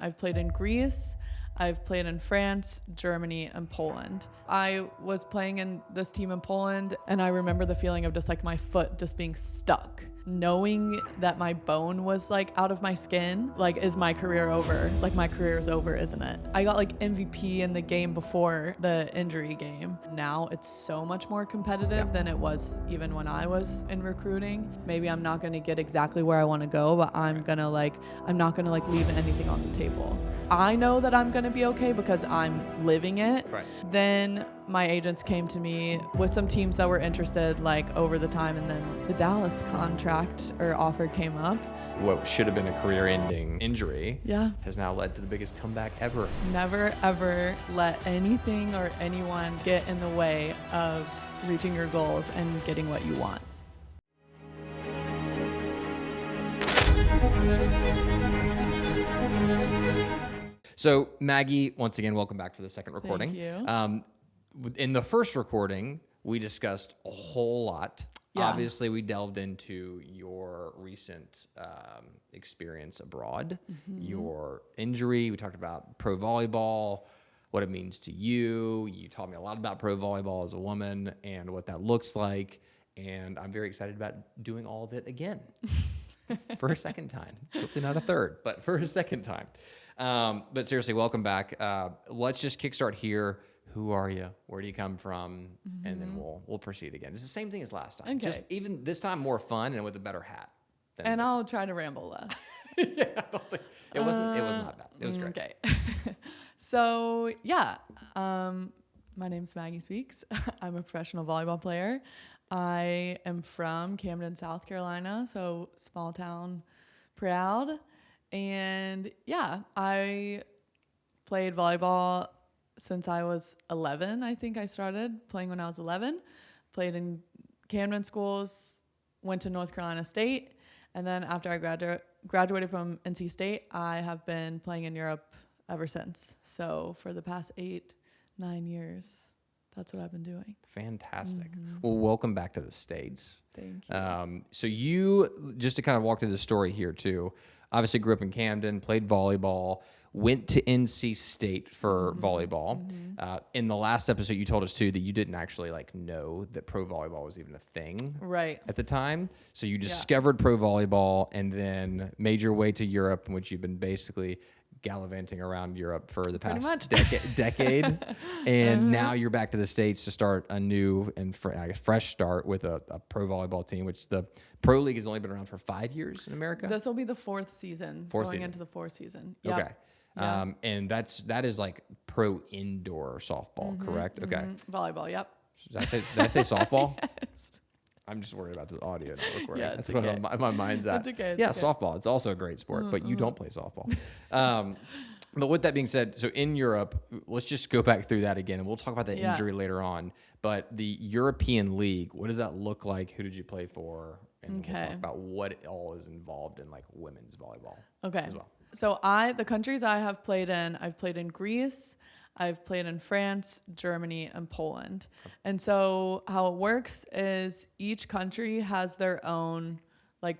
I've played in Greece. I've played in France, Germany, and Poland. I was playing in this team in Poland, and I remember the feeling of just like my foot just being stuck. Knowing that my bone was like out of my skin, like, is my career over? Like, my career is over, isn't it? I got like MVP in the game before the injury game. Now it's so much more competitive than it was even when I was in recruiting. Maybe I'm not gonna get exactly where I wanna go, but I'm not gonna leave anything on the table. I know that I'm gonna be okay because I'm living it. Right. Then my agents came to me with some teams that were interested like over the time, and then the Dallas contract or offer came up. What should have been a career-ending injury has now led to the biggest comeback ever. Never ever let anything or anyone get in the way of reaching your goals and getting what you want. So Maggie, once again, welcome back for the second recording. Thank you. In the first recording, we discussed a whole lot. Yeah. Obviously, we delved into your recent experience abroad, your injury. We talked about pro volleyball, what it means to you. You taught me a lot about pro volleyball as a woman and what that looks like. And I'm very excited about doing all of it again for a second time. Hopefully not a third, but for a second time. But seriously, welcome back. Let's just kickstart here. Who are you? Where do you come from? And then we'll proceed again. It's the same thing as last time. Okay. Just even this time more fun and with a better hat. And I'll try to ramble less. Yeah, I don't think it was not bad. It was great. Okay. So yeah, my name's Maggie Speaks. I'm a professional volleyball player. I am from Camden, South Carolina, so small town proud. And yeah, I played volleyball since I was 11. I think I started playing when I was 11. Played in Camden schools, went to North Carolina State, and then after I graduated from NC State, I have been playing in Europe ever since. So for the past 8-9 years, that's what I've been doing. Fantastic. Well, welcome back to the States. Thank you. So you, just to kind of walk through the story here too, obviously grew up in Camden, played volleyball, went to NC State for volleyball. In the last episode, you told us too that you didn't actually know that pro volleyball was even a thing at the time. So you discovered pro volleyball and then made your way to Europe, in which you've been basically gallivanting around Europe for the past decade. And now you're back to the States to start a new and fresh start with a pro volleyball team, which the Pro League has only been around for 5 years in America. This will be the fourth season. Into the fourth season. Yep. Okay. Yeah. And that is like pro indoor softball, correct? Okay. Volleyball, yep. Did I say softball? Yes. I'm just worried about this audio not recording. Yeah, That's it's okay. what my mind's at. It's okay. Yeah, softball. It's also a great sport, but you don't play softball. But with that being said, so in Europe, let's just go back through that again, and we'll talk about the injury later on. But the European League, what does that look like? Who did you play for? And we'll talk about what all is involved in women's volleyball as well. So the countries I have played in, I've played in Greece, I've played in France, Germany, and Poland. And so how it works is each country has their own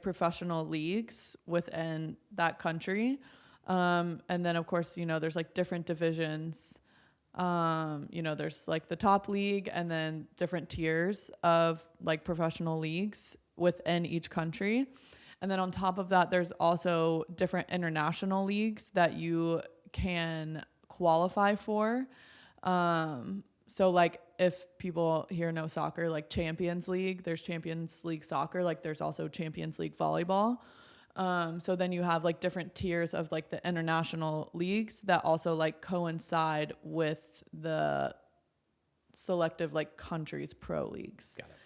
professional leagues within that country. And then of course, there's different divisions. There's the top league and then different tiers of professional leagues within each country. And then on top of that, there's also different international leagues that you can qualify for. So if people here know soccer, Champions League, there's Champions League soccer, there's also Champions League volleyball. So then you have different tiers of the international leagues that also coincide with the selective countries pro leagues. Got it.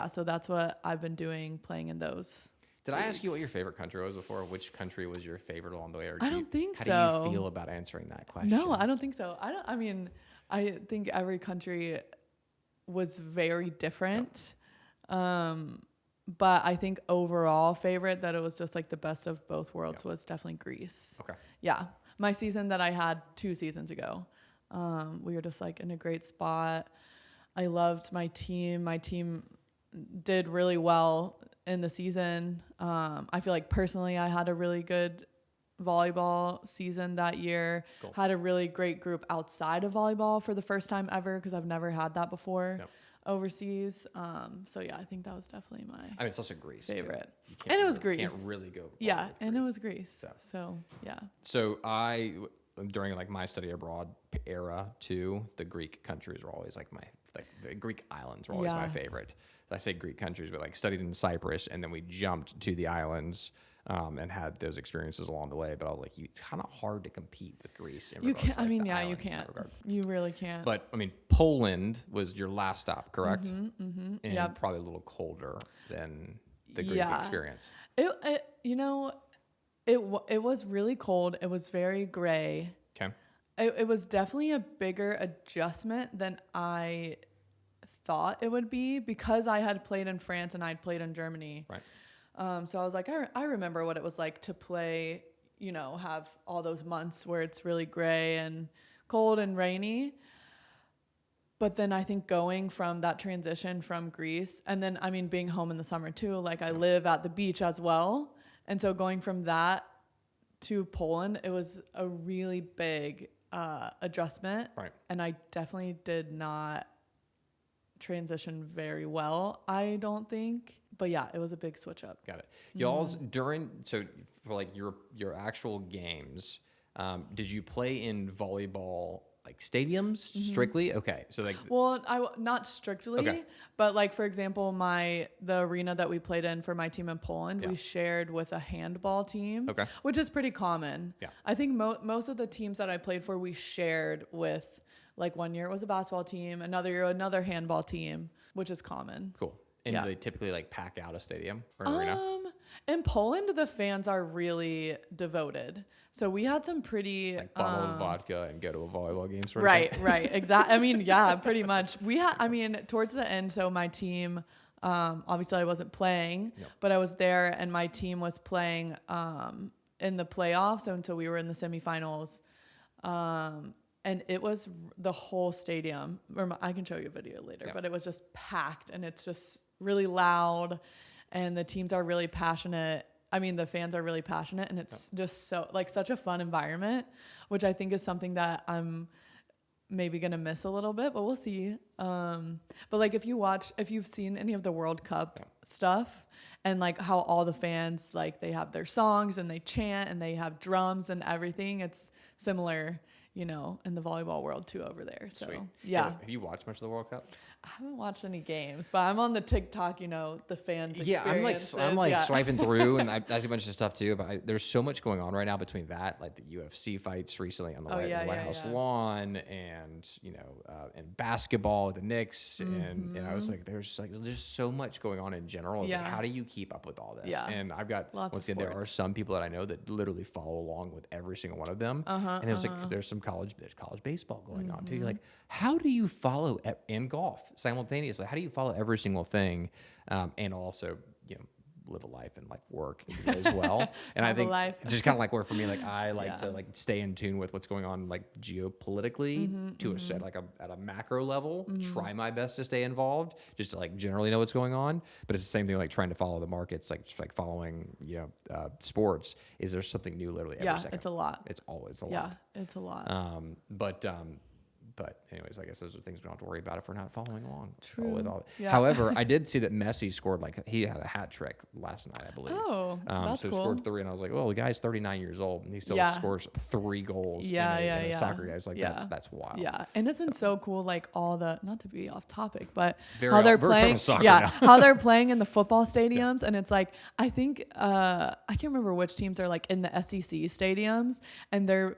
So that's what I've been doing, playing in those. Did I ask you what your favorite country was before? Which country was your favorite along the way? Or I don't think so. How do you feel about answering that question? No, I don't think so. I think every country was very different. But I think overall favorite that it was just the best of both worlds was definitely Greece. Okay. Yeah. My season that I had 2 seasons ago, we were just in a great spot. I loved my team. My team did really well in the season. I feel personally I had a really good volleyball season that year. Cool. Had a really great group outside of volleyball for the first time ever, because I've never had that before. Yep. Overseas. So yeah, I think that was definitely my I mean, it's also Greece favorite. And it was Greece. Can't really go. Yeah, and it was Greece. So yeah. So during like my study abroad era too, the Greek countries were always like the Greek islands were always my favorite. I say Greek countries, but like studied in Cyprus, and then we jumped to the islands. And had those experiences along the way, but I was like, it's kind of hard to compete with Greece. You can't. I mean, yeah, you can't. You really can't. But I mean, Poland was your last stop, correct? Mm-hmm. And probably a little colder than the Greek experience. It was really cold. It was very gray. Okay. It was definitely a bigger adjustment than I thought it would be, because I had played in France and I'd played in Germany. Right. So I was like, I remember what it was like to play, have all those months where it's really gray and cold and rainy. But then I think going from that transition from Greece, and then, I mean, being home in the summer too, like I live at the beach as well. And so going from that to Poland, it was a really big adjustment. Right. And I definitely did not transition very well, I don't think. But yeah, it was a big switch up. Got it. Y'all's so for like your actual games, did you play in volleyball like stadiums strictly? Okay, so like, well, not strictly, but like for example, the arena that we played in for my team in Poland, we shared with a handball team, which is pretty common. Yeah, I think most of the teams that I played for, we shared with. Like one year it was a basketball team, another year another handball team, which is common. Cool. And do they typically like pack out a stadium or an arena? In Poland, the fans are really devoted. So we had some pretty like bottle of vodka and go to a volleyball game. Sort of thing. Right. Exactly. I mean, yeah, pretty much. Towards the end, so my team, obviously I wasn't playing, but I was there, and my team was playing in the playoffs until we were in the semifinals. And it was the whole stadium. I can show you a video later, but it was just packed, and it's just really loud, and the teams are really passionate. I mean, the fans are really passionate, and it's just such a fun environment, which I think is something that I'm maybe going to miss a little bit, but we'll see. But like if you've seen any of the World Cup stuff, and like how all the fans, like they have their songs and they chant and they have drums and everything, it's similar, in the volleyball world too over there. So Sweet. Yeah. Have you watched much of the World Cup? I haven't watched any games, but I'm on the TikTok, the fans. Yeah, I'm like swiping through, and I see a bunch of stuff too. But there's so much going on right now between that, like the UFC fights recently on the White House lawn, and and basketball with the Knicks, and I was like, there's just so much going on in general. It's like, how do you keep up with all this? Yeah. And I've got once again, there are some people that I know that literally follow along with every single one of them, and it was like there's college baseball going on too. You're like, how do you follow in golf simultaneously? How do you follow every single thing, and also live a life and like work as well? And I think just kind of like where for me, like I like to like stay in tune with what's going on like geopolitically to a set like at a macro level. Try my best to stay involved, just to like generally know what's going on. But it's the same thing like trying to follow the markets, like just like following sports. Is there something new literally every second? It's a lot. It's always a lot. Yeah, it's a lot. But anyways, I guess those are things we don't have to worry about if we're not following along. True. With all. Yeah. However, I did see that Messi scored he had a hat trick last night, I believe. Oh, that's so cool. He scored 3, and I was like, well, the guy's 39 years old, and he still scores 3 goals in a soccer game. It's like, that's wild. Yeah, and it's been so cool, like all the, not to be off topic, but how they're playing, how they're playing in the football stadiums, and it's like, I think, I can't remember which teams are like in the SEC stadiums, and they're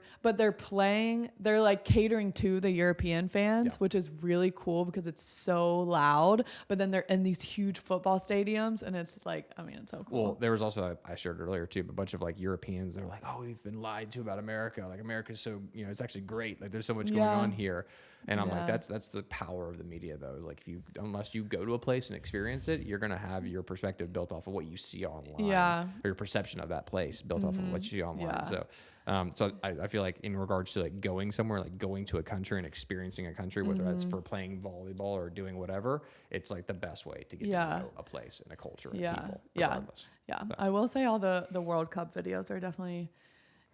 like catering to the European fans, which is really cool because it's so loud, but then they're in these huge football stadiums, and it's like, I mean, it's so cool. Well, there was also, I shared earlier too, a bunch of like Europeans that were like, oh, we've been lied to about America. Like America's so, it's actually great. Like there's so much going on here. And I'm like, that's the power of the media though. Like unless you go to a place and experience it, you're going to have your perspective built off of what you see online. Or your perception of that place built off of what you see online. So I feel like in regards to like going somewhere, like going to a country and experiencing a country, whether that's for playing volleyball or doing whatever, it's like the best way to get to know a place and a culture and people. Regardless. Yeah. I will say all the World Cup videos are definitely,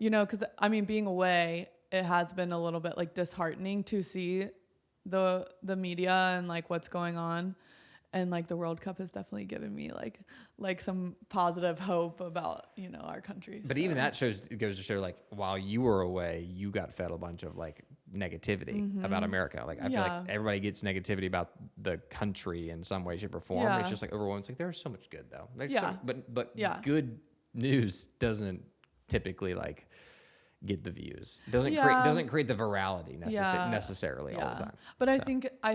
you know, because I mean, being away, it has been a little bit like disheartening to see the media and like what's going on. And like the World Cup has definitely given me like some positive hope about, you know, our country. But even that goes to show, like, while you were away, you got fed a bunch of like negativity about America. Like I feel like everybody gets negativity about the country in some way, shape, or form. It's just like overwhelming. It's like there's so much good though. But good news doesn't typically like get the views. It doesn't create the virality necessarily all the time. But I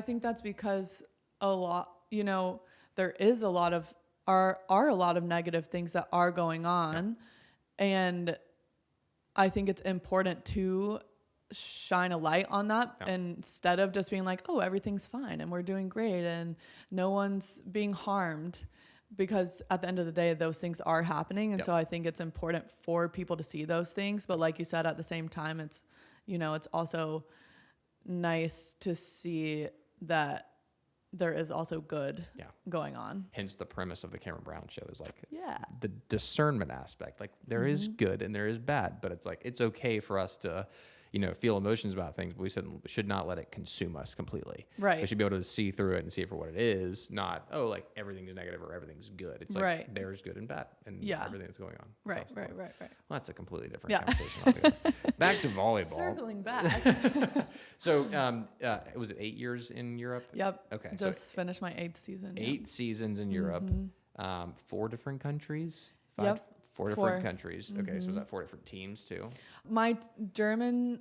think that's because a lot, you know, there is a lot of are a lot of negative things that are going on, and I think it's important to shine a light on that instead of just being like, oh, everything's fine and we're doing great and no one's being harmed, because at the end of the day those things are happening. And so I think it's important for people to see those things, but like you said, at the same time, it's, you know, it's also nice to see that there is also good going on. Hence the premise of the Cameron Brown show is like the discernment aspect. Like there is good and there is bad, but it's like it's okay for us to, you know, feel emotions about things, but we should not let it consume us completely. Right. We should be able to see through it and see it for what it is, not, oh, like everything's negative or everything's good. It's like there's good and bad and everything that's going on. Right. Well, that's a completely different conversation altogether. Back to volleyball. Circling back. So, was it 8 years in Europe? Yep. Okay. Just finished my 8th season. 8 seasons in Europe, 4 different countries. 4 different countries. Okay, so was that 4 different teams too? My German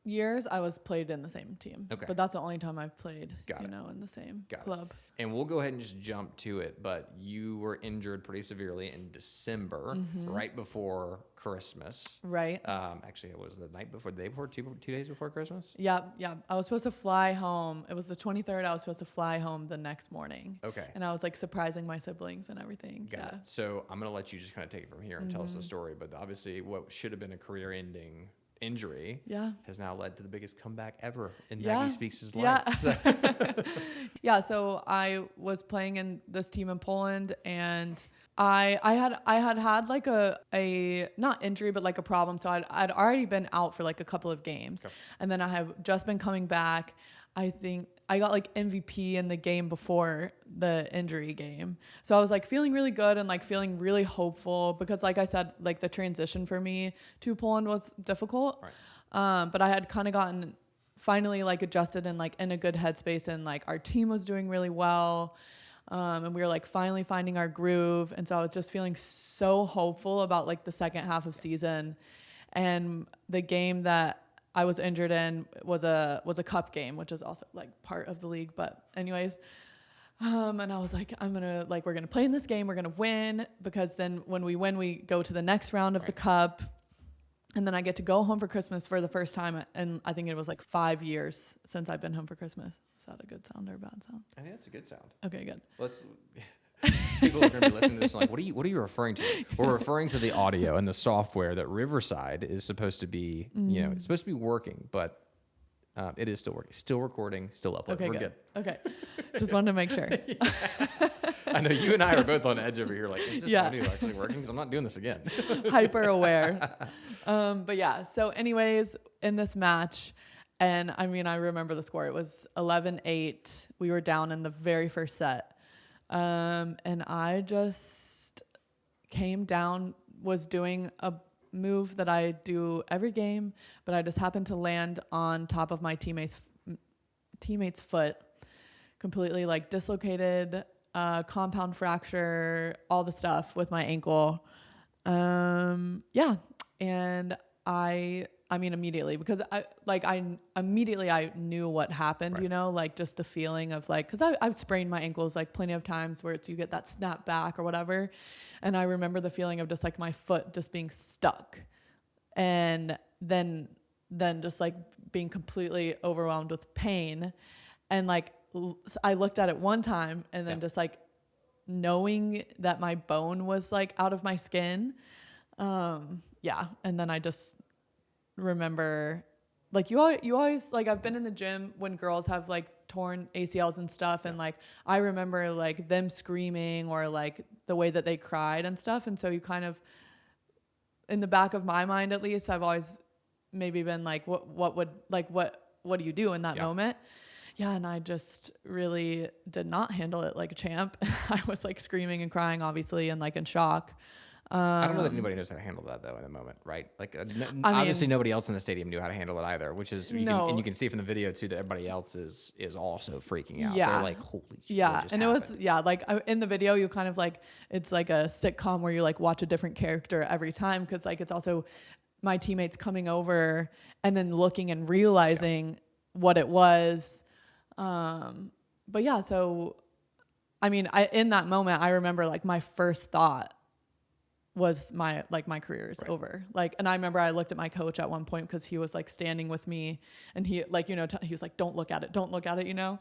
years, I was played in the same team. Okay. But that's the only time I've played, in the same club. And we'll go ahead and just jump to it, but you were injured pretty severely in December, right before Christmas. Right. Actually, it was the night before, the day before, 2 days before Christmas? Yeah. I was supposed to fly home. It was the 23rd. I was supposed to fly home the next morning. Okay. And I was like surprising my siblings and everything. Got it. So I'm going to let you just kind of take it from here and tell us the story, but obviously what should have been a career-ending injury has now led to the biggest comeback ever in Maggie Speaks' life. So I was playing in this team in Poland, and I had like a not injury but like a problem. So I'd already been out for like a couple of games, and then I have just been coming back. I think I got like MVP in the game before the injury game. So I was like feeling really good and like feeling really hopeful, because like I said, like the transition for me to Poland was difficult. Right. But I had kind of gotten finally like adjusted and like in a good headspace, and like our team was doing really well. And we were like finally finding our groove. And so I was just feeling so hopeful about like the second half of season. And the game that I was injured in was a cup game, which is also like part of the league. But anyways, and I was like, we're gonna play in this game, we're gonna win, because then when we win, we go to the next round of the cup, and then I get to go home for Christmas for the first time. And I think it was like 5 years since I've been home for Christmas. Is that a good sound or a bad sound? I think that's a good sound. Okay, good. People are going to be listening to this and like, what are you referring to? We're referring to the audio and the software that Riverside is supposed to be, you know, it's supposed to be working, but it is still working, still recording, still uploading. Okay, We're good. Okay. Just wanted to make sure. I know you and I are both on edge over here. Like, is this audio actually working? Because I'm not doing this again. Hyper aware. But yeah, so anyways, in this match, and I mean, I remember the score. It was 11-8. We were down in the very first set. And I just came down, was doing a move that I do every game, but I just happened to land on top of my teammate's foot, completely like dislocated, compound fracture, all the stuff with my ankle. And I mean, immediately, because I knew what happened, you know, like just the feeling of like, cause I've sprained my ankles like plenty of times where you get that snap back or whatever. And I remember the feeling of just like my foot just being stuck, and then just like being completely overwhelmed with pain. And like, I looked at it one time, and then just like knowing that my bone was like out of my skin. And then I just remember, like you always like, I've been in the gym when girls have like torn ACLs and stuff, and like I remember like them screaming or like the way that they cried and stuff, and so you kind of in the back of my mind, at least, I've always maybe been like, what do you do in that moment? Yeah. And I just really did not handle it like a champ. I was like screaming and crying, obviously, and like in shock. I don't know that anybody knows how to handle that though in the moment, right? Like obviously nobody else in the stadium knew how to handle it either, which is and you can see from the video too that everybody else is also freaking out. They're like, holy shit. Yeah, and it was like in the video you kind of like, it's like a sitcom where you like watch a different character every time, because like it's also my teammates coming over and then looking and realizing what it was. But yeah, so I mean, in that moment I remember like my first thought was my career is over. Like, and I remember I looked at my coach at one point because he was like standing with me, and he like, you know, he was like, don't look at it, you know?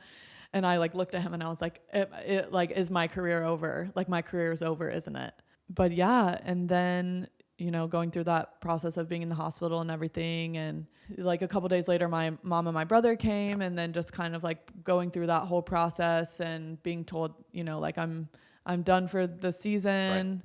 And I like looked at him and I was like, it like, is my career over? Like my career is over, isn't it? But yeah. And then, you know, going through that process of being in the hospital and everything. And like a couple days later, my mom and my brother came, and then just kind of like going through that whole process and being told, you know, like I'm done for the season.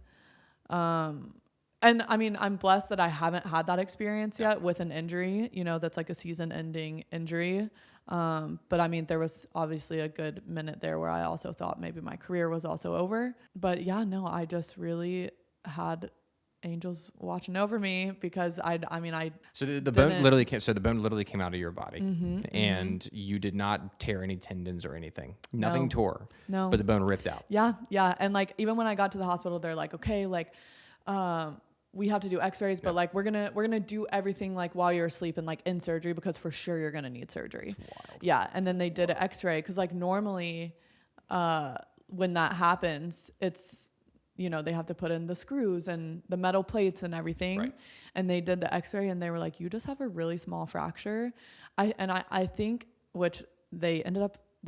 And I mean, I'm blessed that I haven't had that experience yet with an injury, you know, that's like a season ending injury. But I mean, there was obviously a good minute there where I also thought maybe my career was also over. But yeah, no, I just really had angels watching over me, because I mean, so the bone literally came out of your body, and you did not tear any tendons or anything. Nothing tore. No. But the bone ripped out. Yeah. Yeah. And like, even when I got to the hospital, they're like, okay, like, we have to do x-rays, but like, we're going to do everything like while you're asleep and like in surgery, because for sure you're going to need surgery. That's wild. Yeah. And then they did an x-ray. Cause like normally, when that happens, it's, you know, they have to put in the screws and the metal plates and everything. Right. And they did the x-ray and they were like, you just have a really small fracture. I think, which they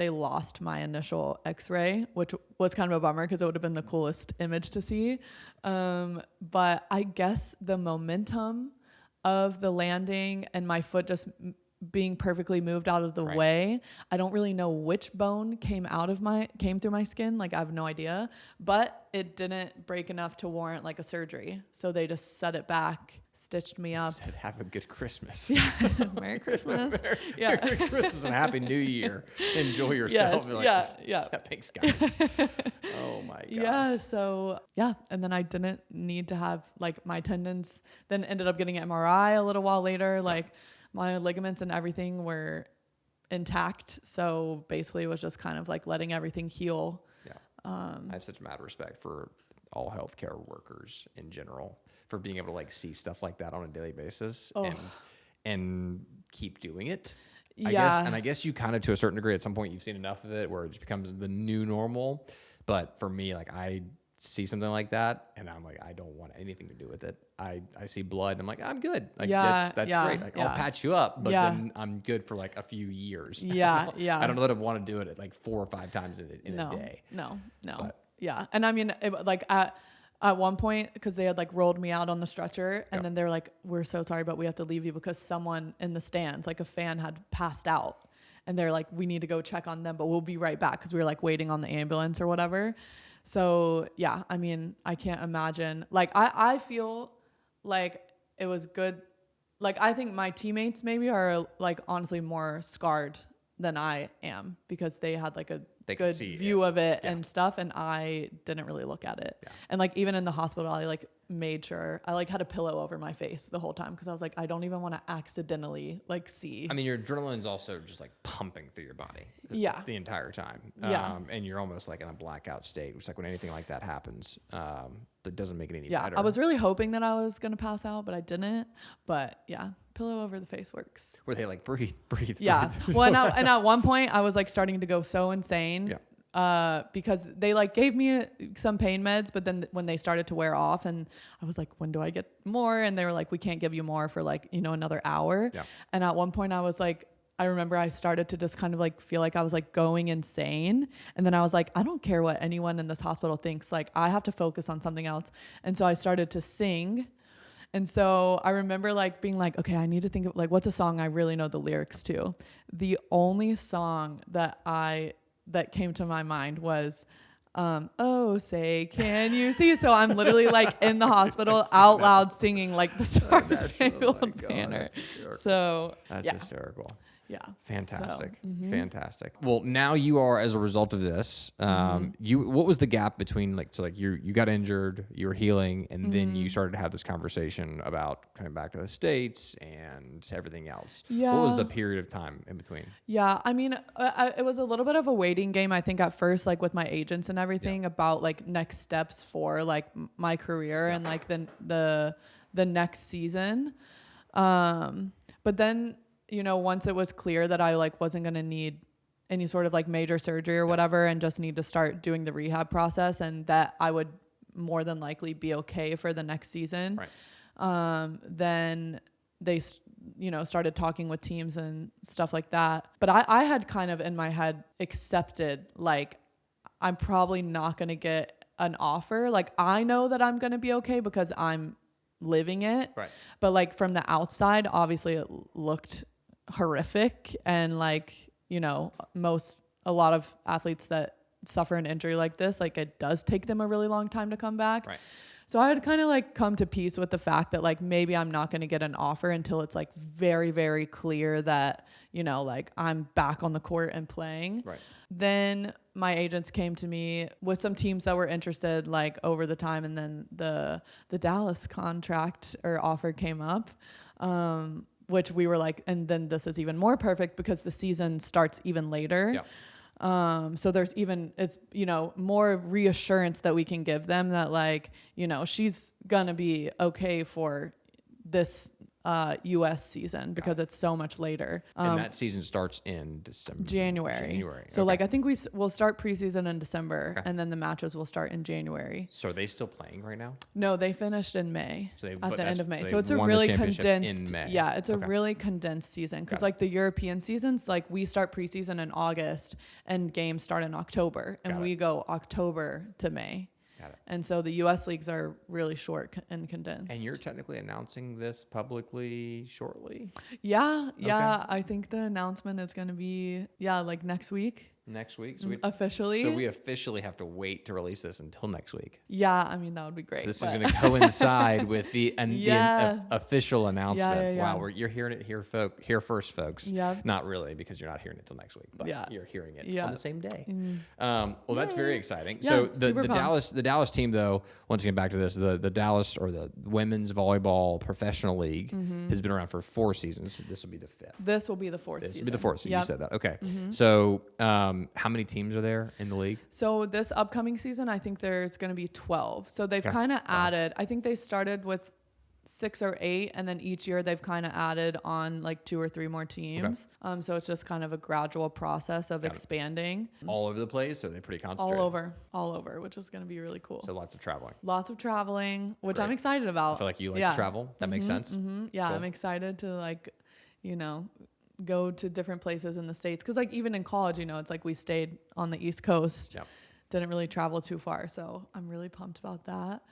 lost my initial x-ray, which was kind of a bummer, because it would have been the coolest image to see. But I guess the momentum of the landing and my foot just being perfectly moved out of the way. I don't really know which bone came through my skin. Like I have no idea, but it didn't break enough to warrant like a surgery. So they just set it back, stitched me up. Said, have a good Christmas. Yeah. Merry Christmas. Merry Christmas and Happy New Year. Enjoy yourself. Yes, yeah. Thanks guys. Oh my gosh. Yeah. So yeah. And then I didn't need to have like my tendons, then ended up getting an MRI a little while later. Like my ligaments and everything were intact. So basically it was just kind of like letting everything heal. Yeah. I have such mad respect for all healthcare workers in general for being able to like see stuff like that on a daily basis and keep doing it. I guess you kind of, to a certain degree, at some point you've seen enough of it where it just becomes the new normal. But for me, like I see something like that and I'm like, I don't want anything to do with it. I see blood and I'm like, I'm good. Like that's great. Like I'll patch you up, but then I'm good for like a few years. Yeah. I don't know that I want to do it like 4 or 5 times in a day. No. But, yeah. And I mean, like at one point, because they had like rolled me out on the stretcher and then they were like, we're so sorry, but we have to leave you because someone in the stands, like a fan, had passed out. And they're like, we need to go check on them, but we'll be right back, because we were like waiting on the ambulance or whatever. So yeah, I mean, I can't imagine. Like I feel like it was good. Like I think my teammates maybe are like honestly more scarred than I am, because they had like a good view of it and stuff, and I didn't really look at it. Yeah. And like even in the hospital, I like made sure I like had a pillow over my face the whole time, because I was like, I don't even want to accidentally like see. I mean, your adrenaline's also just like pumping through your body the entire time. And you're almost like in a blackout state, which like when anything like that happens, it doesn't make it any better. I was really hoping that I was going to pass out, but I didn't. But yeah, pillow over the face works. Were they like breathe? Yeah. Well, and at one point I was like starting to go so insane. Because they like gave me some pain meds, but then when they started to wear off, and I was like, when do I get more? And they were like, we can't give you more for like, you know, another hour. Yeah. And at one point I was like, I remember I started to just kind of like feel like I was like going insane. And then I was like, I don't care what anyone in this hospital thinks. Like I have to focus on something else. And so I started to sing. And so I remember like being like, okay, I need to think of like, what's a song I really know the lyrics to? The only song that came to my mind was oh, say, can you see? So I'm literally like in the hospital out loud singing like the Star Spangled Banner. So that's yeah. hysterical. Yeah. Fantastic. So, Fantastic. Well, now you are, as a result of this, what was the gap between you got injured, you were healing, and then you started to have this conversation about coming back to the States and everything else. Yeah. What was the period of time in between? Yeah. I mean, it was a little bit of a waiting game, I think, at first, like with my agents and everything about like next steps for like my career and like the next season. But then, you know, once it was clear that I like wasn't going to need any sort of like major surgery or whatever and just need to start doing the rehab process and that I would more than likely be okay for the next season. Right. Then they, you know, started talking with teams and stuff like that. But I had kind of in my head accepted, like, I'm probably not going to get an offer. Like, I know that I'm going to be okay because I'm living it. Right. But like from the outside, obviously it looked horrific. And like, you know, a lot of athletes that suffer an injury like this, like it does take them a really long time to come back. Right. So I had kind of like come to peace with the fact that like maybe I'm not going to get an offer until it's like very, very clear that, you know, like I'm back on the court and playing. Right. Then my agents came to me with some teams that were interested like over the time. And then the Dallas contract or offer came up, which we were like, and then this is even more perfect because the season starts even later. Yeah. So there's even, it's, you know, more reassurance that we can give them that like, you know, she's gonna be okay for this US season because it's so much later. And that season starts in December. January. So like I think we'll start preseason in December and then the matches will start in January. So are they still playing right now? No, they finished in May. At the end of May. So it's a won really the championship condensed in May. Yeah, it's a really condensed season because like the European seasons, like we start preseason in August and games start in October and we go October to May. And so the U.S. leagues are really short and condensed. And you're technically announcing this publicly shortly? Yeah. I think the announcement is going to be, like next week. Next week? So officially. So we officially have to wait to release this until next week. Yeah, I mean, that would be great. So this is going to coincide with the official announcement. Yeah. Wow, you're hearing it here first, folks. Yeah. Not really, because you're not hearing it until next week, but you're hearing it on the same day. Well, that's very exciting. Yeah, so the Dallas team, though, once again, back to this, the Dallas, or the Women's Volleyball Professional League, has been around for 4 seasons. This will be the 5th. This will be the 4th season. This will be the 4th season. You said that. Okay. So how many teams are there in the league? So this upcoming season, I think there's going to be 12. So they've kind of added, I think they started with 6 or 8, and then each year they've kind of added on like 2 or 3 more teams. So it's just kind of a gradual process of expanding. All over the place? Or are they pretty concentrated? All over, which is going to be really cool. So lots of traveling, which I'm excited about. I feel like you like to travel. That makes sense. Yeah, cool. I'm excited to like, you know, go to different places in the States. Cause like even in college, you know, it's like we stayed on the East Coast, didn't really travel too far. So I'm really pumped about that.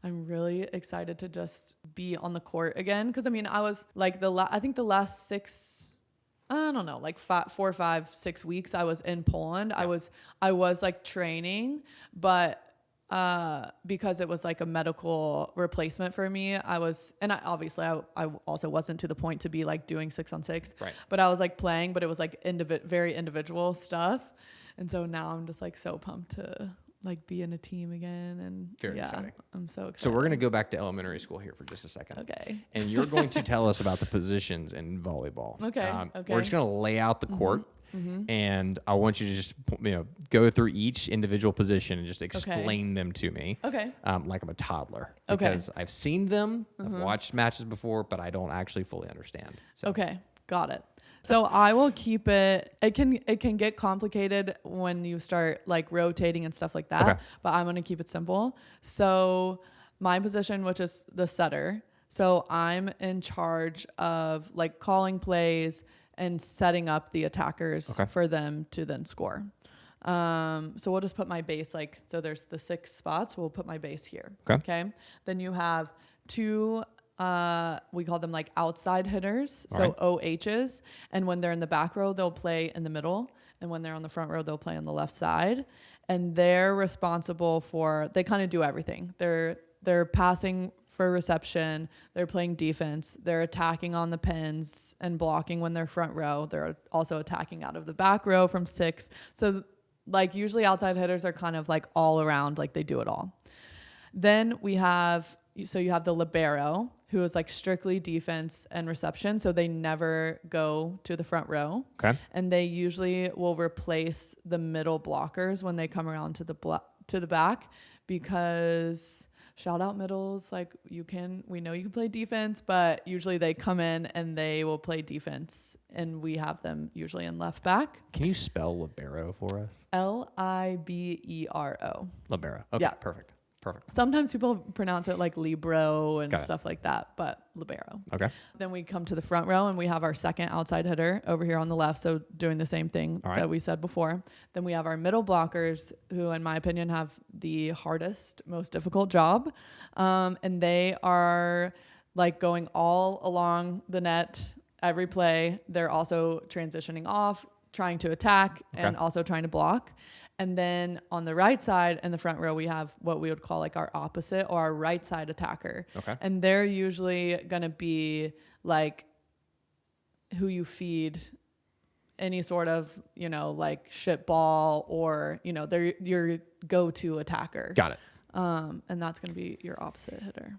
I'm really excited to just be on the court again. Cause I mean, I was like I think the last 6, I don't know, like 4, 5, 6 weeks I was in Poland. I was like training, but because it was like a medical replacement for me, I obviously also wasn't to the point to be like doing 6-on-6, but I was like playing, but it was like very individual stuff. And so now I'm just like so pumped to like be in a team again. And very exciting. I'm so excited. So we're going to go back to elementary school here for just a second. Okay. And you're going to tell us about the positions in volleyball. Okay. We're just going to lay out the court. And I want you to just go through each individual position and just explain them to me. Okay. Like I'm a toddler. Because I've seen them, I've watched matches before, but I don't actually fully understand. So. Okay, got it. So I will keep it. It can get complicated when you start like rotating and stuff like that. But I'm gonna keep it simple. So my position, which is the setter. So I'm in charge of like calling plays and setting up the attackers for them to then score. So we'll just put my base so there's the 6 spots. We'll put my base here. Okay. Then you have 2 we call them like outside hitters, so right. OHs. And when they're in the back row, they'll play in the middle. And when they're on the front row, they'll play on the left side. And they're responsible for, they kind of do everything. They're passing for reception. They're playing defense. They're attacking on the pins and blocking when they're front row. They're also attacking out of the back row from 6. So like usually outside hitters are kind of like all around, like they do it all. Then you have the libero, who is like strictly defense and reception. So they never go to the front row. Okay. And they usually will replace the middle blockers when they come around to the back, because shout out middles, like we know you can play defense, but usually they come in and they will play defense, and we have them usually in left back. Can you spell libero for us? Libero. Libero. Okay, Yeah. perfect. Sometimes people pronounce it like libro and stuff like that, but libero. Okay. Then we come to the front row and we have our second outside hitter over here on the left, so doing the same thing that we said before. Then we have our middle blockers, who in my opinion have the hardest, most difficult job. And they are like going all along the net every play. They're also transitioning off, trying to attack, and also trying to block. And then on the right side in the front row, we have what we would call like our opposite, or our right side attacker. Okay. And they're usually going to be like who you feed any sort of, like shit ball, or, they're your go-to attacker. Got it. And that's going to be your opposite hitter.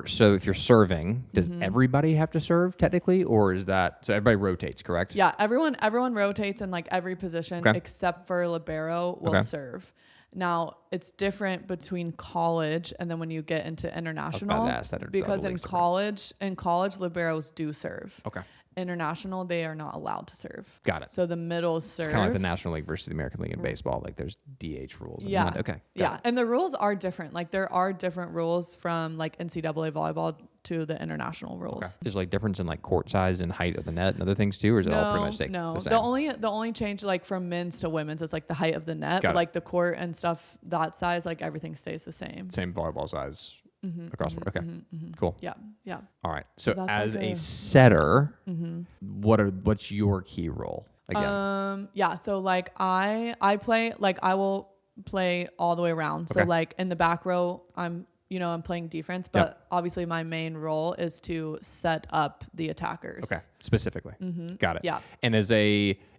So if you're serving, does everybody have to serve technically, or is that, so everybody rotates, correct? Yeah, everyone rotates in like every position except for libero will serve. Now it's different between college and then when you get into international, because in college liberos do serve. Okay. International, they are not allowed to serve. Got it. So the middles serve. It's kind of like the National League versus the American League in baseball. Like there's DH rules. Yeah. Okay. Yeah. And the rules are different. Like there are different rules from like NCAA volleyball to the international rules. Okay. There's like difference in like court size and height of the net and other things too, or is it all pretty much the same? The only change like from men's to women's is like the height of the net, but like the court and stuff that size, like everything stays the same. Same volleyball size. Across the board. Okay. Cool. Yeah. Yeah. All right. So as a setter, what's your key role again? Yeah. So like I play, like I will play all the way around. So like in the back row, I'm playing defense, but obviously my main role is to set up the attackers. Okay. Specifically. Got it. Yeah. And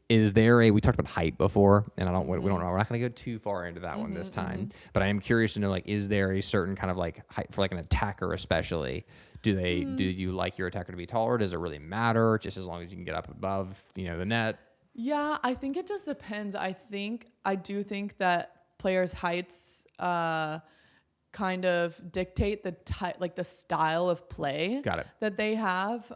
we talked about height before, and we don't know. We're not going to go too far into that one this time, but I am curious to know, like, is there a certain kind of like height for like an attacker, especially? Do you like your attacker to be taller? Does it really matter? Just as long as you can get up above, the net? Yeah, I think it just depends. I do think that players' heights, kind of dictate the style of play that they have.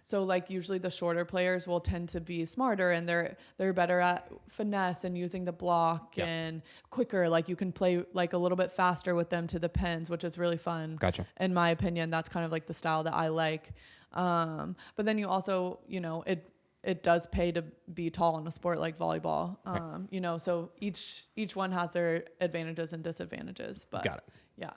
So like usually the shorter players will tend to be smarter, and they're better at finesse and using the block and quicker. Like you can play like a little bit faster with them to the pins, which is really fun. Gotcha. In my opinion, that's kind of like the style that I like. But then you also, it does pay to be tall in a sport like volleyball. So each one has their advantages and disadvantages, but got it. Yeah.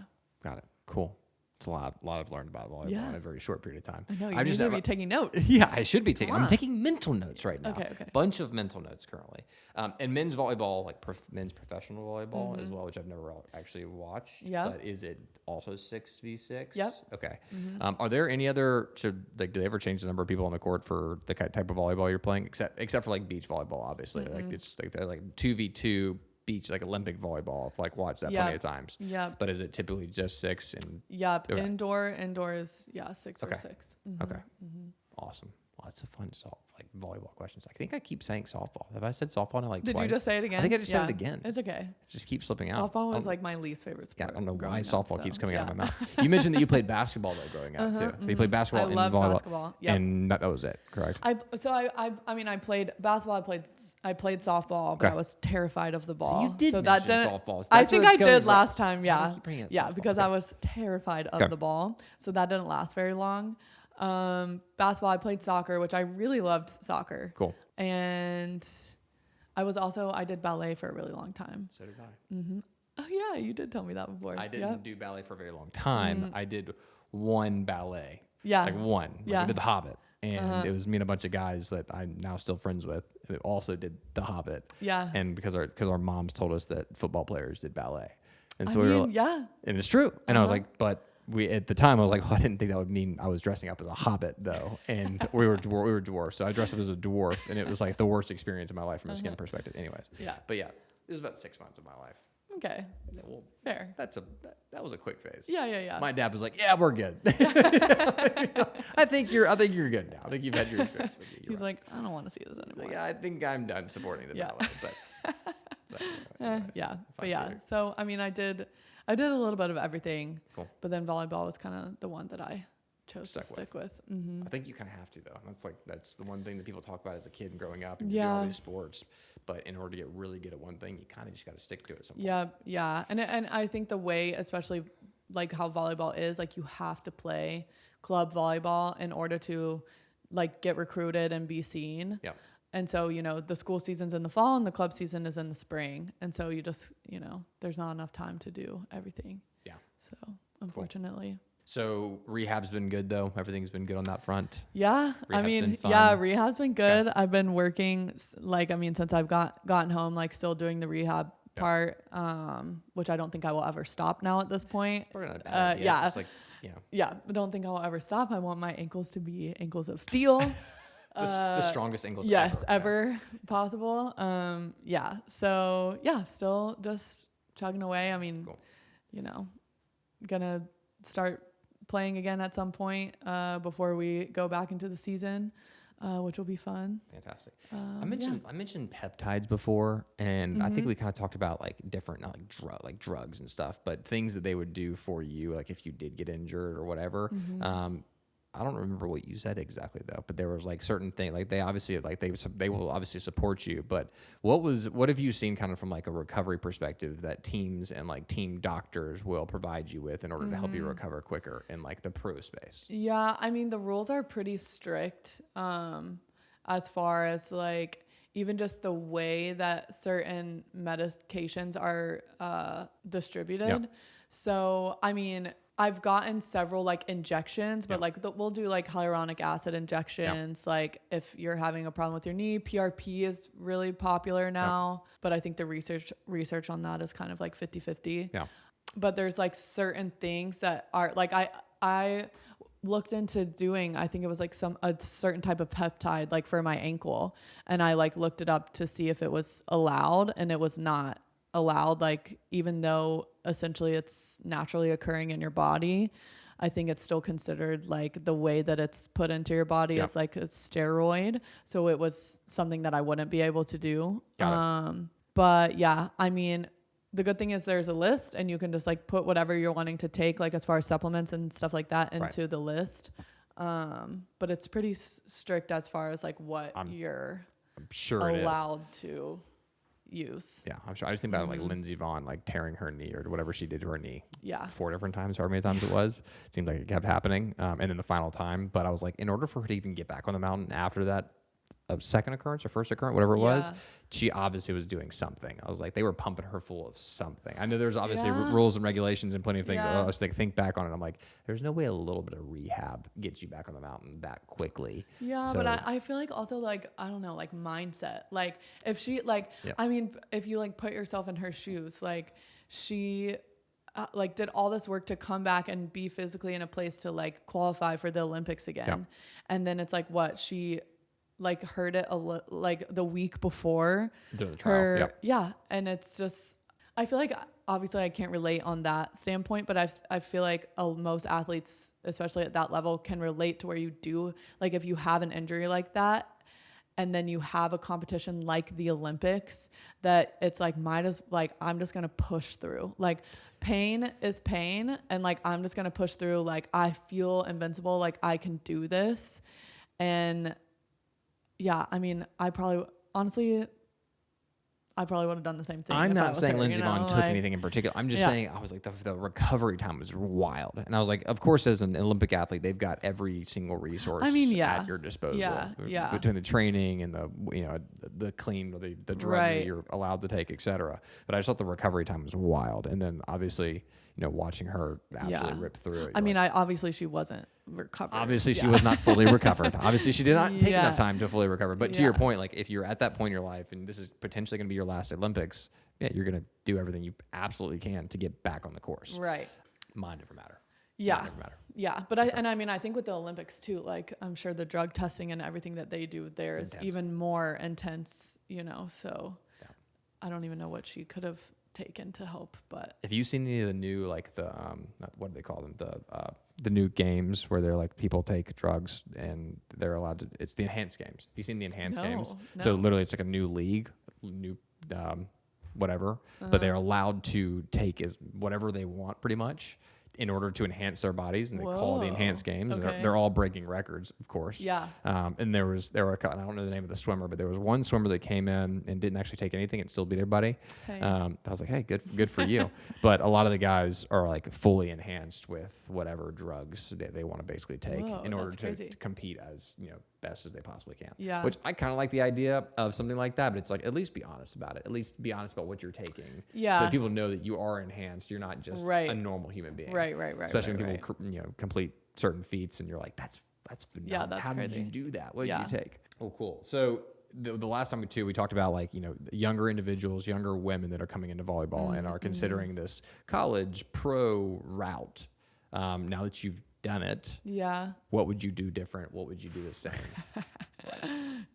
Got it. Cool. It's a lot I've learned about volleyball in a very short period of time. I know, you need to be taking notes. Yeah, I should be taking. I'm taking mental notes right now. Okay. Bunch of mental notes currently. And men's volleyball, like men's professional volleyball as well, which I've never actually watched. Yeah. But is it also 6v6? Yep. Okay. Are there any other? Do they ever change the number of people on the court for the type of volleyball you're playing? Except for like beach volleyball, obviously. Like it's like they're like 2v2. Beach, like Olympic volleyball. I've like watched that plenty of times. Yeah. But is it typically just 6? Yep. Okay. Indoor is 6 or 6. Okay. Awesome. Well, that's a fun volleyball questions. I think I keep saying softball. Have I said softball now twice? Did you just say it again? I think I just said it again. It's okay. It just keeps slipping out. Softball was like my least favorite sport. Yeah, I don't know why softball keeps coming out of my mouth. You mentioned that you played basketball though growing up too. So you played basketball and volleyball. Basketball. Yep. And that was it, correct? I played basketball. I played softball, but I was terrified of the ball. So you did mention softball. I think I did last time. Yeah. Because I was terrified of the ball. So that didn't last very long. Basketball, I played soccer, which I really loved soccer. Cool. And I did ballet for a really long time. So did I. Oh yeah, you did tell me that before. I didn't do ballet for a very long time. I did one ballet. Yeah. Like one. Like Yeah. we did The Hobbit. And it was me and a bunch of guys that I'm now still friends with that also did The Hobbit. Yeah. And because our moms told us that football players did ballet. And I so we were mean, like, yeah. and it's true. And I was like, but we at the time I was like, well, I didn't think that would mean I was dressing up as a hobbit though. And we were dwarfs. So I dressed up as a dwarf, and it was like the worst experience of my life from a skin perspective. Anyways. Yeah. But yeah, it was about 6 months of my life. Okay. Yeah, well, Fair. that was a quick phase. Yeah. My dad was like, "Yeah, we're good." I think you're good now. I think you've had your experience. He's like, I don't want to see this anymore. Like, yeah, I think I'm done supporting the ballet. But Yeah. But yeah. So I mean, I did a little bit of everything. Cool. But then volleyball was kind of the one that I chose to stick with. I think you kind of have to though. That's the one thing that people talk about as a kid and growing up, and you do all these sports. But in order to get really good at one thing, you kind of just got to stick to it. At some point. Yeah. And I think the way, especially like how volleyball is, like you have to play club volleyball in order to like get recruited and be seen. Yeah. And so, the school season's in the fall and the club season is in the spring. And so you just, there's not enough time to do everything. Yeah. So unfortunately. So rehab's been good though. Everything's been good on that front. Yeah. Rehab's been fun. Rehab's been good. Okay. I've been working since I've gotten home, like still doing the rehab part, which I don't think I will ever stop now at this point. We're gonna I don't think I will ever stop. I want my ankles to be ankles of steel. The strongest ankles ever possible. So still just chugging away. I mean, cool. Gonna start playing again at some point before we go back into the season, which will be fun. Fantastic. I mentioned peptides before, and I think we kind of talked about like different, not like drugs and stuff, but things that they would do for you, like if you did get injured or whatever. I don't remember what you said exactly though, but there was like certain things, like they obviously like they will obviously support you, but what have you seen kind of from like a recovery perspective that teams and like team doctors will provide you with in order to help you recover quicker in like the pro space? Yeah, I mean the rules are pretty strict as far as like even just the way that certain medications are distributed. Yep. So I mean, I've gotten several like injections, but like we'll do like hyaluronic acid injections. Like if you're having a problem with your knee, PRP is really popular now, but I think the research on that is kind of like 50-50. Yeah. But there's like certain things that are like, I looked into doing, I think it was like a certain type of peptide, like for my ankle. And I like looked it up to see if it was allowed, and it was not allowed. Like, even though essentially it's naturally occurring in your body, I think it's still considered like the way that it's put into your body is like a steroid. So it was something that I wouldn't be able to do. But yeah, I mean, the good thing is there's a list, and you can just like put whatever you're wanting to take, like as far as supplements and stuff like that, into the list. But it's pretty strict as far as like what you're allowed to use. Yeah, I'm sure. I just think about like Lindsey Vonn, like tearing her knee or whatever she did to her knee. Yeah. 4 different times, however many times it was. It seemed like it kept happening. And then the final time, but I was like, in order for her to even get back on the mountain after that, a second occurrence or first occurrence, whatever it was, she obviously was doing something. I was like, they were pumping her full of something. I know there's obviously rules and regulations and plenty of things. So they think back on it. I'm like, there's no way a little bit of rehab gets you back on the mountain that quickly. Yeah, so, but I feel like also like, I don't know, like mindset. Like if she like, I mean, if you like put yourself in her shoes, like she like did all this work to come back and be physically in a place to like qualify for the Olympics again. And then it's like what she like heard it like the week before the trial. And it's just, I feel like obviously I can't relate on that standpoint, but I feel like most athletes, especially at that level, can relate to where you do, like if you have an injury like that and then you have a competition like the Olympics, that it's like I'm just gonna push through. Like pain is pain, and like I'm just gonna push through. Like I feel invincible, like I can do this. And yeah, I mean, I probably would have done the same thing. I'm not saying Lindsey Vonn took anything in particular. I'm just saying I was like, the recovery time was wild. And I was like, of course, as an Olympic athlete, they've got every single resource at your disposal. Between the training and the clean, the drugs that you're allowed to take, et cetera. But I just thought the recovery time was wild. And then obviously, watching her absolutely rip through it. I mean, obviously she wasn't recovered. Obviously she was not fully recovered. Obviously she did not take enough time to fully recover. But to your point, like if you're at that point in your life and this is potentially going to be your last Olympics, you're going to do everything you absolutely can to get back on the course. Right. Mind over matter. Yeah. Yeah. But I think with the Olympics too, like I'm sure the drug testing and everything that they do there is even more intense, so I don't even know what she could have taken to help. But have you seen any of the new, like the, what do they call them? The new games where they're like people take drugs and they're allowed to, it's the enhanced games. Have you seen the enhanced games? No. So literally it's like a new league, new, whatever, but they're allowed to take whatever they want pretty much in order to enhance their bodies, and they call it the enhanced games. Okay. And they're all breaking records, of course. Yeah. And there were I don't know the name of the swimmer, but there was one swimmer that came in and didn't actually take anything and still beat everybody. Hey. I was like, hey, good for you. But a lot of the guys are like fully enhanced with whatever drugs they want to basically take in order to compete as best as they possibly can. Yeah. Which I kind of like the idea of something like that, but it's like at least be honest about it. At least be honest about what you're taking. Yeah. So that people know that you are enhanced. You're not just a normal human being. Right. Especially when people complete certain feats and you're like, that's phenomenal. Yeah, that's How crazy. did you do that? What did you take? Oh, cool. So the last time too, we talked about like, younger individuals, younger women that are coming into volleyball and are considering this college pro route. Now that you've done it, what would you do different? What would you do the same?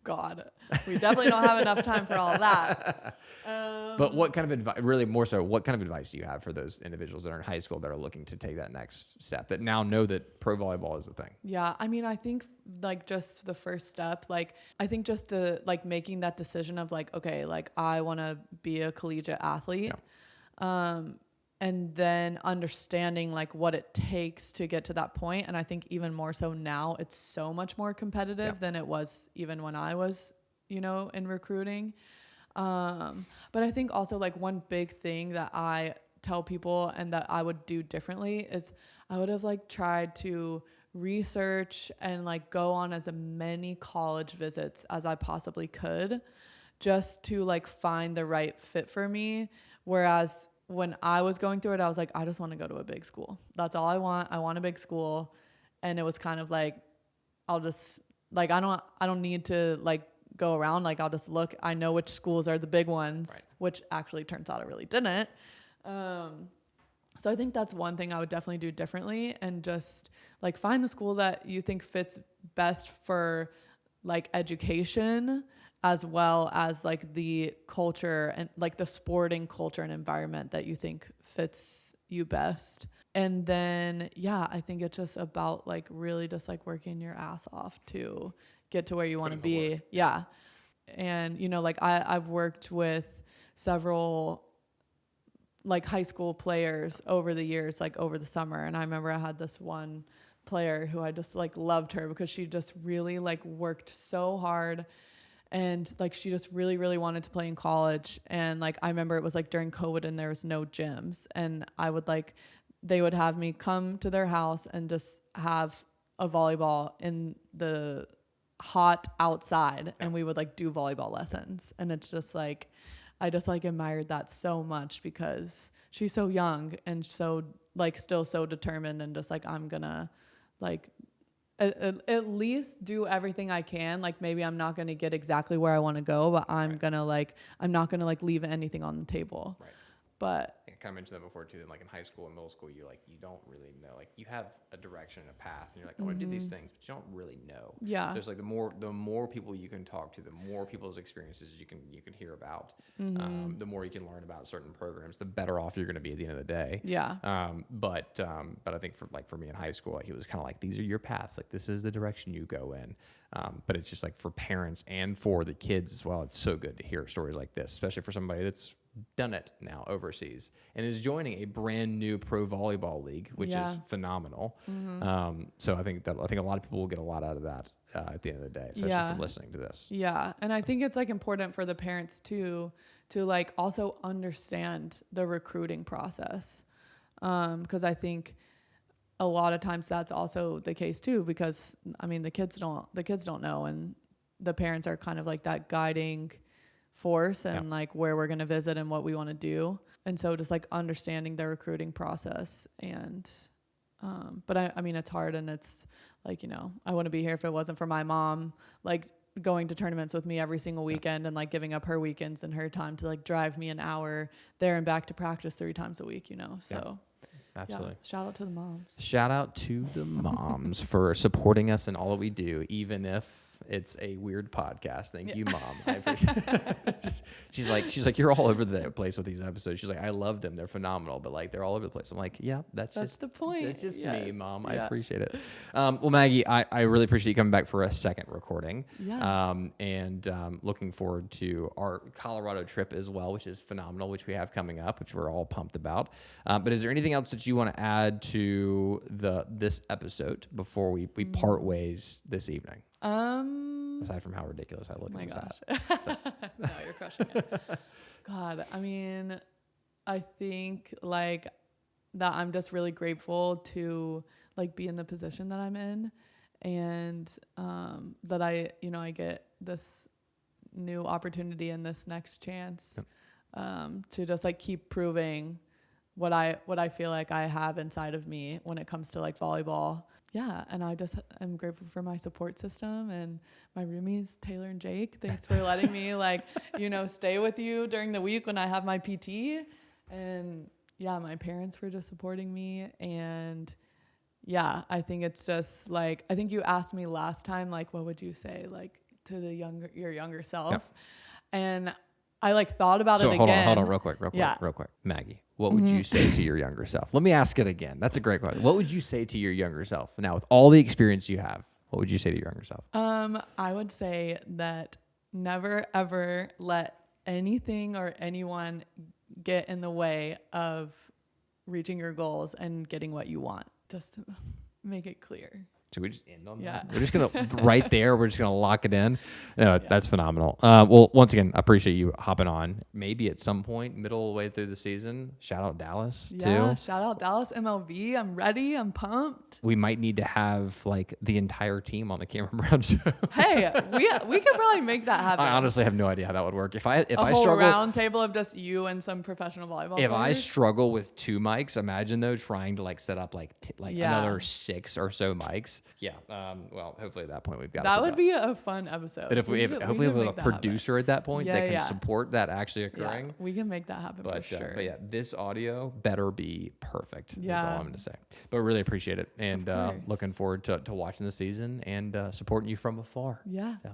God, we definitely don't have enough time for all of that. But what kind of advice, really more so, what kind of advice do you have for those individuals that are in high school that are looking to take that next step, that now know that pro volleyball is a thing? Yeah, I mean, I think like just the first step, like I think just to like making that decision of like, okay, like I want to be a collegiate athlete. Yeah. And then understanding like what it takes to get to that point. And I think even more so now, it's so much more competitive than it was even when I was, in recruiting. But I think also like one big thing that I tell people and that I would do differently is I would have like tried to research and like go on as many college visits as I possibly could just to like find the right fit for me. Whereas when I was going through it, I was like, I just want to go to a big school. That's all I want. I want a big school. And it was kind of like, I'll just like, I don't need to like go around. Like I'll just look, I know which schools are the big ones, which actually turns out I really didn't. So I think that's one thing I would definitely do differently, and just like find the school that you think fits best for like education, as well as like the culture and like the sporting culture and environment that you think fits you best. And then, I think it's just about like really just like working your ass off to get to where you want to be. Work. Yeah. And, like I've worked with several like high school players over the years, like over the summer. And I remember I had this one player who I just like loved her because she just really like worked so hard. And like she just really, really wanted to play in college. And like I remember it was like during COVID and there was no gyms. And I would like, they would have me come to their house and just have a volleyball in the hot outside. And we would like do volleyball lessons. And it's just like, I just like admired that so much because she's so young and so like still so determined and just like, I'm gonna like at least do everything I can. Like maybe I'm not going to get exactly where I want to go, but I'm going to like, I'm not going to like leave anything on the table. Right. But I kind of mentioned that before too, that like in high school and middle school, you don't really know, like you have a direction and a path and you're like, I want to do these things, but you don't really know. Yeah. So it's like the more people you can talk to, the more people's experiences you can hear about, the more you can learn about certain programs, the better off you're going to be at the end of the day. Yeah. But I think for me in high school, like it was kind of like, these are your paths. Like this is the direction you go in. But it's just like for parents and for the kids as well, it's so good to hear stories like this, especially for somebody that's done it now overseas and is joining a brand new pro volleyball league, which is phenomenal. So I think a lot of people will get a lot out of that at the end of the day, especially from listening to this. Yeah. And I think it's like important for the parents too, to like also understand the recruiting process. Cause I think a lot of times that's also the case too, because I mean, the kids don't know, and the parents are kind of like that guiding force and like where we're going to visit and what we want to do. And so just like understanding the recruiting process and, but I mean, it's hard and it's like, you know, I wouldn't be here if it wasn't for my mom, like going to tournaments with me every single weekend and like giving up her weekends and her time to like drive me an hour there and back to practice 3 times a week, you know? So absolutely. Shout out to the moms. Shout out to the moms for supporting us in all that we do, even if it's a weird podcast. Thank you, Mom. I appreciate it. She's like, you're all over the place with these episodes. She's like, I love them. They're phenomenal, but like, they're all over the place. I'm like, yeah, that's just the point. That's just me, Mom. Yeah. I appreciate it. Well, Maggie, I really appreciate you coming back for a second recording. Yeah. And looking forward to our Colorado trip as well, which is phenomenal, which we have coming up, which we're all pumped about. But is there anything else that you want to add to this episode before we part ways this evening? Aside from how ridiculous I look in this hat. So. No, you're crushing it. God, I mean, I think like that I'm just really grateful to like be in the position that I'm in and that I get this new opportunity and this next chance to just like keep proving what I feel like I have inside of me when it comes to like volleyball. Yeah, and I'm grateful for my support system and my roomies, Taylor and Jake. Thanks for letting me stay with you during the week when I have my PT. And yeah, my parents were just supporting me. And yeah, I think it's just like, I think you asked me last time, like, what would you say like to your younger self? Yep. And I like thought about it again. Hold on, real quick. Maggie, what would you say to your younger self? Let me ask it again. That's a great question. What would you say to your younger self? Now, with all the experience you have, what would you say to your younger self? I would say that never, ever let anything or anyone get in the way of reaching your goals and getting what you want. Just to make it clear. Should we just end on that? We're just going to, right there, we're just going to lock it in. No, that's phenomenal. Well, once again, I appreciate you hopping on. Maybe at some point, middle of the way through the season, shout out Dallas, too. Yeah, shout out Dallas MLV. I'm ready. I'm pumped. We might need to have, like, the entire team on the Cameron Brown show. Hey, we could probably make that happen. I honestly have no idea how that would work. If I whole struggle, round table of just you and some professional volleyball If players. I struggle with 2 mics, imagine, though, trying to, like, set up, like another 6 or so mics. Yeah. Well, hopefully at that point we've got that would be a fun episode. But hopefully we have a producer at that point that can support that actually occurring. Yeah, we can make that happen for sure. But yeah, this audio better be perfect. Yeah. That's all I'm going to say. But really appreciate it. And looking forward to watching the season and supporting you from afar. Yeah. So.